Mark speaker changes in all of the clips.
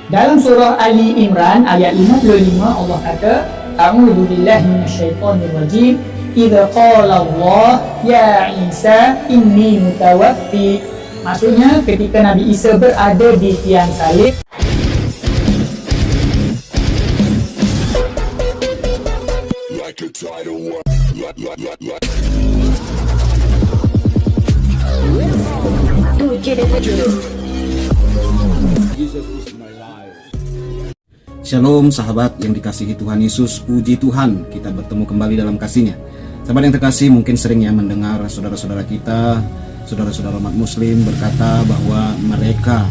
Speaker 1: Dalam surah Ali Imran ayat 55 Allah kata, A'udzu billahi minasyaitonir rajim. Idza qala Allah ya Isa inni mutawaffik. Maksudnya ketika Nabi Isa berada di tiang salib,
Speaker 2: Shalom sahabat yang dikasihi Tuhan Yesus, puji Tuhan kita bertemu kembali dalam kasih-Nya. Sahabat yang terkasih, mungkin sering ya mendengar saudara-saudara kita, saudara-saudara umat muslim berkata bahwa mereka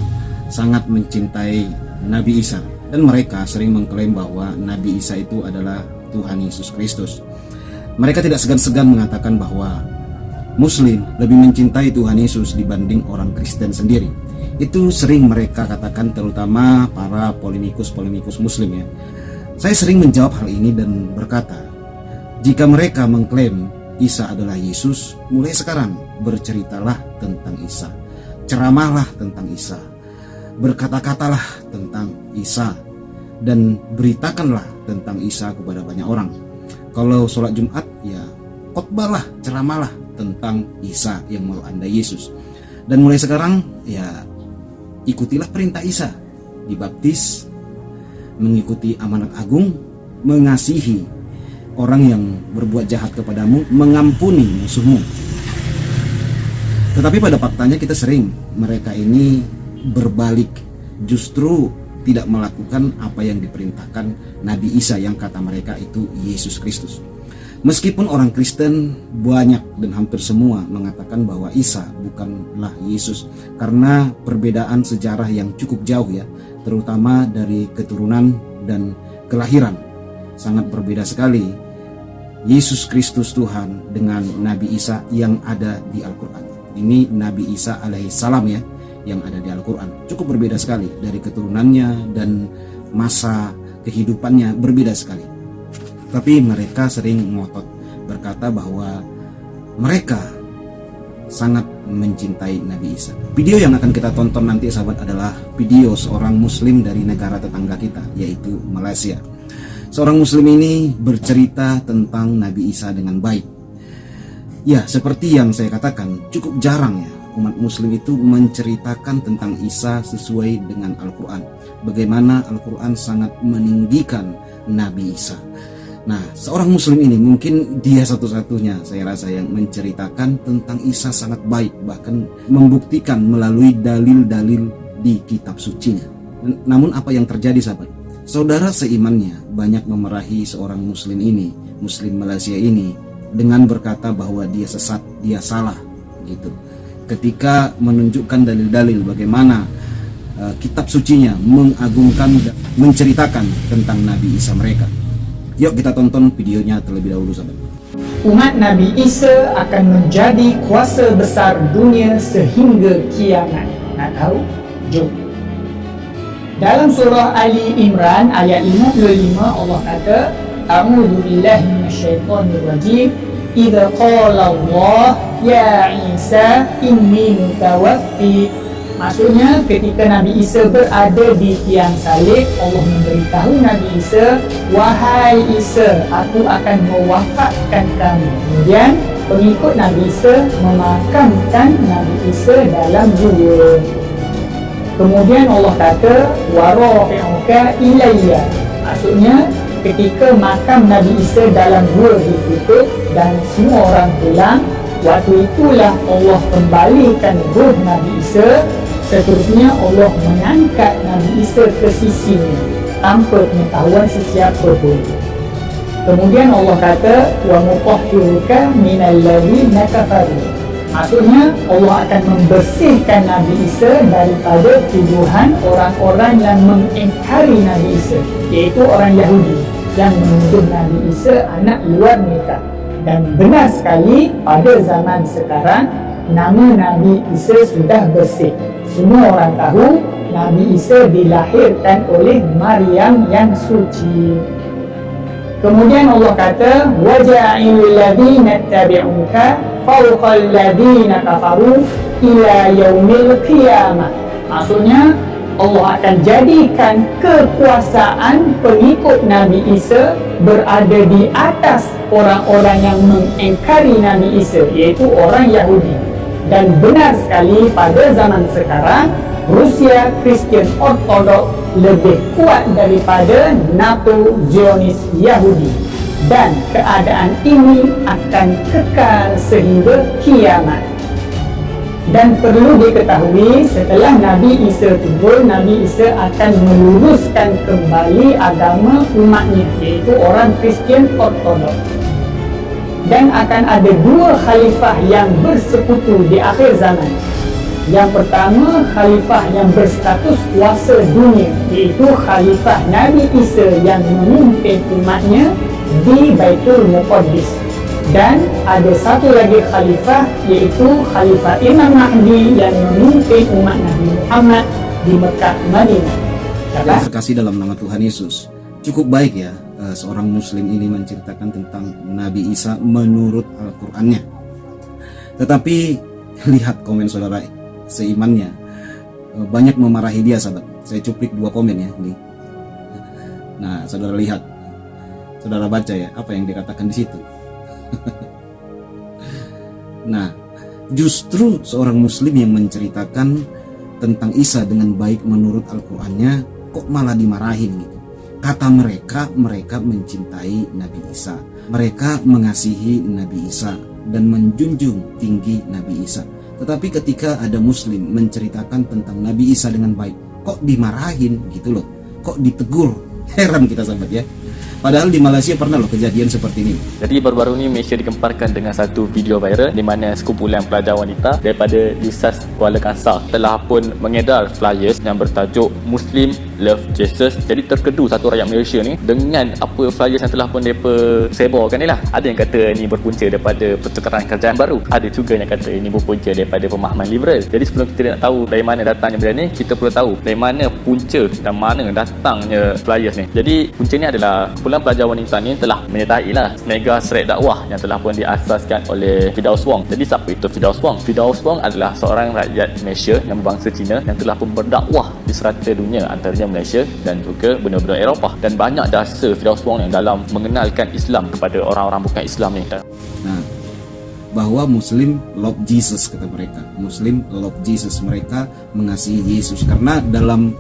Speaker 2: sangat mencintai Nabi Isa, dan mereka sering mengklaim bahwa Nabi Isa itu adalah Tuhan Yesus Kristus. Mereka tidak segan-segan mengatakan bahwa Muslim lebih mencintai Tuhan Yesus dibanding orang Kristen sendiri. Itu sering mereka katakan, terutama para polemikus Muslim ya. Saya sering menjawab hal ini dan berkata, jika mereka mengklaim Isa adalah Yesus, mulai sekarang berceritalah tentang Isa, ceramahlah tentang Isa, berkata-katalah tentang Isa, dan beritakanlah tentang Isa kepada banyak orang. Kalau sholat Jumat ya khotbahlah, ceramahlah tentang Isa yang melanda Yesus. Dan mulai sekarang ya ikutilah perintah Isa, dibaptis, mengikuti amanat agung, mengasihi orang yang berbuat jahat kepadamu, mengampuni musuhmu. Tetapi pada faktanya kita sering mereka ini berbalik, justru tidak melakukan apa yang diperintahkan Nabi Isa yang kata mereka itu Yesus Kristus. Meskipun orang Kristen banyak dan hampir semua mengatakan bahwa Isa bukanlah Yesus karena perbedaan sejarah yang cukup jauh ya, terutama dari keturunan dan kelahiran. Sangat berbeda sekali Yesus Kristus Tuhan dengan Nabi Isa yang ada di Al-Quran. Ini Nabi Isa alaihissalam ya, yang ada di Al-Quran. Cukup berbeda sekali dari keturunannya dan masa kehidupannya berbeda sekali. Tapi mereka sering ngotot berkata bahwa mereka sangat mencintai Nabi Isa. Video yang akan kita tonton nanti sahabat adalah video seorang muslim dari negara tetangga kita, yaitu Malaysia. Seorang muslim ini bercerita tentang Nabi Isa dengan baik. Ya, seperti yang saya katakan, cukup jarang ya umat muslim itu menceritakan tentang Isa sesuai dengan Al-Quran. Bagaimana Al-Quran sangat meninggikan Nabi Isa. Nah, seorang muslim ini mungkin dia satu-satunya saya rasa yang menceritakan tentang Isa sangat baik, bahkan membuktikan melalui dalil-dalil di kitab sucinya. Namun apa yang terjadi sahabat? Saudara seimannya banyak memarahi seorang muslim ini, muslim Malaysia ini, dengan berkata bahwa dia sesat, dia salah gitu. Ketika menunjukkan dalil-dalil bagaimana kitab sucinya mengagungkan dan menceritakan tentang Nabi Isa mereka. Yuk kita tonton videonya terlebih dahulu sahabat.
Speaker 1: umat Nabi Isa akan menjadi kuasa besar dunia sehingga kiamat. Nak tahu? Jom. Dalam surah Ali Imran ayat 55 Allah kata, A'udzu billahi minasyaitonir rajim. Idza qala Allah ya Isa inni mutawaffik. Maksudnya ketika Nabi Isa berada di tiang salib, Allah memberitahu Nabi Isa, wahai Isa, aku akan mewafatkan kamu. Kemudian pengikut Nabi Isa memakamkan Nabi Isa dalam gua. Kemudian Allah kata, wa rafi'uka ilayya. Maksudnya ketika makam Nabi Isa dalam gua ditutup dan semua orang pulang, waktu itulah Allah kembalikan ruh Nabi Isa. Seterusnya Allah mengangkat Nabi Isa ke sisinya tanpa pengetahuan sesiapa pun. Kemudian Allah kata, wa mutahhiruka minal ladzina kafaru. Maksudnya Allah akan membersihkan Nabi Isa daripada tuduhan orang-orang yang mengingkari Nabi Isa, yaitu orang Yahudi yang menuduh Nabi Isa anak luar nikah. Dan benar sekali pada zaman sekarang nama Nabi Isa sudah bersih. Semua orang tahu Nabi Isa dilahirkan oleh Maryam yang suci. Kemudian Allah kata, waja'ilul ladzina tabi'uka fawqal ladzina kafaru ila yaumil qiyamah. Maksudnya Allah akan jadikan kekuasaan pengikut Nabi Isa berada di atas orang-orang yang mengingkari Nabi Isa, iaitu orang Yahudi. Dan benar sekali pada zaman sekarang Rusia Kristian Ortodok lebih kuat daripada NATO Zionis Yahudi, dan keadaan ini akan kekal sehingga kiamat. Dan perlu diketahui, setelah Nabi Isa turun, Nabi Isa akan meluruskan kembali agama umatnya, iaitu orang Kristian Ortodok. Dan akan ada dua khalifah yang bersekutu di akhir zaman. Yang pertama, khalifah yang berstatus kuasa dunia, iaitu khalifah Nabi Isa yang memimpin umatnya di Baitul Muqaddis. Dan ada satu lagi khalifah, iaitu Khalifah Imam Mahdi yang memimpin umat Nabi Muhammad di Mekah, Madinah.
Speaker 2: Yang terkasih dalam nama Tuhan Yesus, cukup baik ya seorang muslim ini menceritakan tentang Nabi Isa menurut Al-Qur'annya. Tetapi lihat komen saudara seimannya, banyak memarahi dia, sahabat. Saya cuplik 2 komen ya nih. Nah, saudara lihat, saudara baca ya apa yang dikatakan di situ. Nah, justru seorang muslim yang menceritakan tentang Isa dengan baik menurut Al-Qur'annya kok malah dimarahin gitu. Kata mereka mencintai Nabi Isa, mereka mengasihi Nabi Isa dan menjunjung tinggi Nabi Isa. Tetapi ketika ada muslim menceritakan tentang Nabi Isa dengan baik, kok dimarahin gitu loh, kok ditegur. Heran kita, sahabat ya. Padahal di Malaysia pernah loh kejadian seperti ini.
Speaker 3: Jadi baru-baru ini Malaysia digemparkan dengan satu video viral di mana sekumpulan pelajar wanita daripada USAS Kuala Kangsar telah pun mengedar flyers yang bertajuk Muslim Love Jesus. Jadi terkedu satu rakyat Malaysia ni dengan apa flyers yang telah pun mereka sebarkan ni lah. Ada yang kata ini berpunca daripada pertukaran kerajaan baru, ada juga yang kata ini berpunca daripada pemahaman liberal. Jadi sebelum kita nak tahu dari mana datangnya benda ni, kita perlu tahu dari mana punca dan mana datangnya flyers ni. Jadi punca ni adalah kumpulan pelajar wanita ni telah menyertai lah mega seret dakwah yang telah pun diasaskan oleh Firdaus Wong. Jadi siapa itu Firdaus Wong? Firdaus Wong adalah seorang rakyat Malaysia yang berbangsa Cina yang telah pun berdakwah di serata dunia, antaranya Malaysia dan juga benua-benua Eropah. Dan banyak dasar Firdaus Wong yang dalam mengenalkan Islam kepada orang-orang bukan Islam ni.
Speaker 2: Nah, bahwa Muslim love Jesus, kata mereka. Muslim love Jesus, mereka mengasihi Yesus karena dalam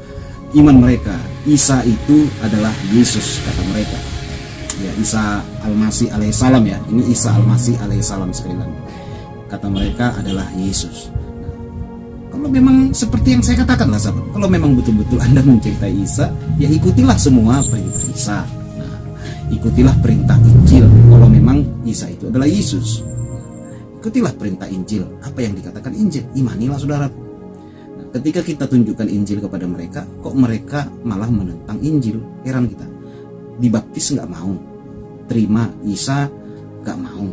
Speaker 2: iman mereka Isa itu adalah Yesus, kata mereka. Ya, Isa Al-Masih alaihissalam ya. Ini Isa Al-Masih alaihissalam sekali lagi. Kata mereka adalah Yesus. Nah, kalau memang seperti yang saya katakan lah, sahabat, kalau memang betul-betul Anda mencintai Isa, ya ikutilah semua perintah Isa. Nah, ikutilah perintah Injil. Kalau memang Isa itu adalah Yesus, ikutilah perintah Injil. Apa yang dikatakan Injil, imanilah saudara. Nah, ketika kita tunjukkan Injil kepada mereka, kok mereka malah menentang Injil? Heran kita. Dibaptis nggak mau, terima Isa nggak mau,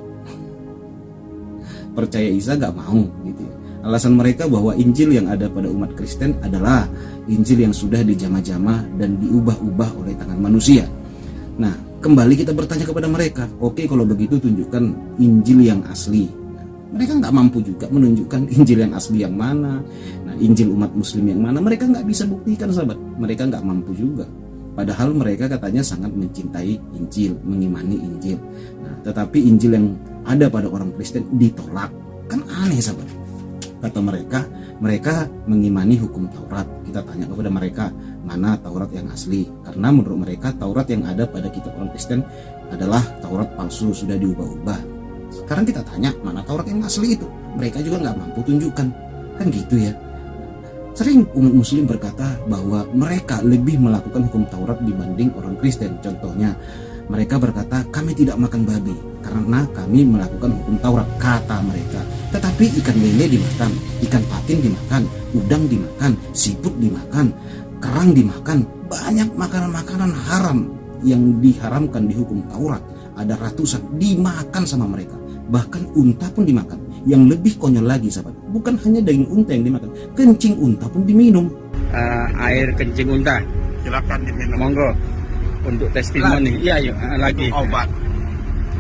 Speaker 2: percaya Isa nggak mau gitu. Alasan mereka bahwa Injil yang ada pada umat Kristen adalah Injil yang sudah dijamah-jamah dan diubah-ubah oleh tangan manusia. Nah, kembali kita bertanya kepada mereka, oke, kalau begitu tunjukkan Injil yang asli. Mereka nggak mampu juga menunjukkan Injil yang asli yang mana. Nah, Injil umat Muslim yang mana, mereka nggak bisa buktikan, sahabat. Mereka nggak mampu juga. Padahal mereka katanya sangat mencintai Injil, mengimani Injil. Nah, tetapi Injil yang ada pada orang Kristen ditolak. Kan aneh, sahabat. Kata mereka mengimani hukum Taurat. Kita tanya kepada mereka, mana Taurat yang asli? Karena menurut mereka Taurat yang ada pada kitab orang Kristen adalah Taurat palsu, sudah diubah-ubah. Sekarang kita tanya, mana Taurat yang asli itu? Mereka juga nggak mampu tunjukkan. Kan gitu ya. Sering umat Muslim berkata bahwa mereka lebih melakukan hukum Taurat dibanding orang Kristen. Contohnya, mereka berkata, kami tidak makan babi karena kami melakukan hukum Taurat, kata mereka. Tetapi ikan lele dimakan, ikan patin dimakan, udang dimakan, siput dimakan, kerang dimakan. Banyak makanan-makanan haram yang diharamkan di hukum Taurat. Ada ratusan dimakan sama mereka. Bahkan unta pun dimakan. Yang lebih konyol lagi, sahabat, bukan hanya daging unta yang dimakan, kencing unta pun diminum.
Speaker 4: Air kencing unta
Speaker 5: Silakan diminum.
Speaker 4: monggo untuk testimoni. Iya, yuk lagi.
Speaker 5: Obat.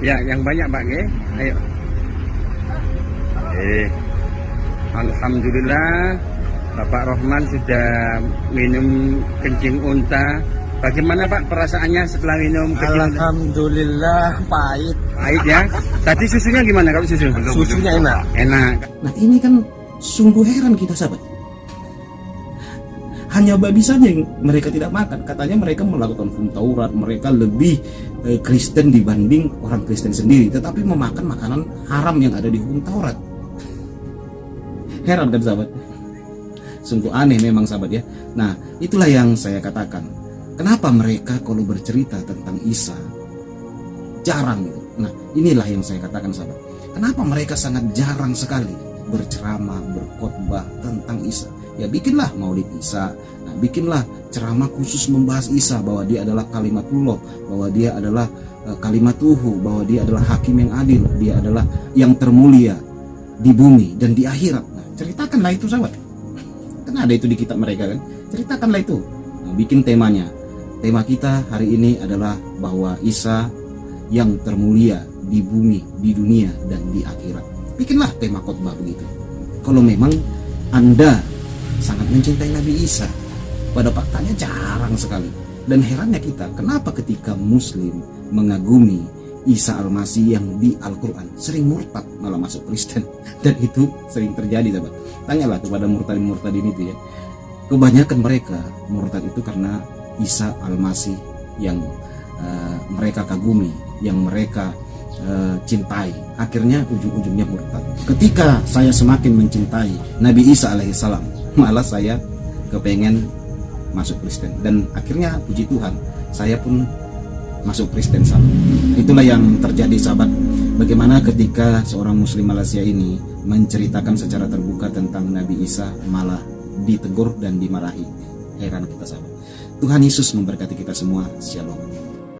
Speaker 4: Ya, yang banyak Pak nggih. Ayo. Alhamdulillah Bapak Rohman sudah minum kencing unta. Bagaimana Pak perasaannya setelah minum kencing unta?
Speaker 5: Alhamdulillah pahit.
Speaker 4: Pahit ya. Tadi susunya gimana kalau susu?
Speaker 5: Susunya enak.
Speaker 4: Enak.
Speaker 2: Nah ini kan sungguh heran kita sahabat. Hanya babi saja yang mereka tidak makan. Katanya mereka melakukan hukum Taurat, mereka lebih Kristen dibanding orang Kristen sendiri, tetapi memakan makanan haram yang ada di hukum Taurat. Heran kan sahabat? Sungguh aneh memang sahabat ya. Nah itulah yang saya katakan. Kenapa mereka kalau bercerita tentang Isa jarang gitu. Nah inilah yang saya katakan sahabat. Kenapa mereka sangat jarang sekali berceramah, berkhotbah tentang Isa. Ya bikinlah Maulid Isa, nah, bikinlah ceramah khusus membahas Isa, bahwa dia adalah kalimatullah, bahwa dia adalah kalimatuhu, bahwa dia adalah hakim yang adil, dia adalah yang termulia di bumi dan di akhirat. Nah, ceritakanlah itu sahabat. Kan ada itu di kitab mereka kan. Ceritakanlah itu. Nah, bikin temanya. Tema kita hari ini adalah bahwa Isa yang termulia di bumi, di dunia dan di akhirat. Bikinlah tema khotbah begitu. Kalau memang Anda sangat mencintai Nabi Isa, pada faktanya jarang sekali. Dan herannya kita, kenapa ketika Muslim mengagumi Isa Al-Masih yang di Al-Quran sering murtad malah masuk Kristen. Dan itu sering terjadi sahabat. Tanyalah kepada murtadin itu ya. Kebanyakan mereka murtad itu karena Isa Al-Masih yang mereka kagumi, yang mereka cintai, akhirnya ujung-ujungnya murtad. Ketika saya semakin mencintai Nabi Isa alaihissalam, malah saya kepengen masuk Kristen, dan akhirnya puji Tuhan saya pun masuk Kristen sama. Itulah yang terjadi sahabat. Bagaimana ketika seorang Muslim Malaysia ini menceritakan secara terbuka tentang Nabi Isa, malah ditegur dan dimarahi. Heran kita sahabat. Tuhan Yesus memberkati kita semua. Shalom.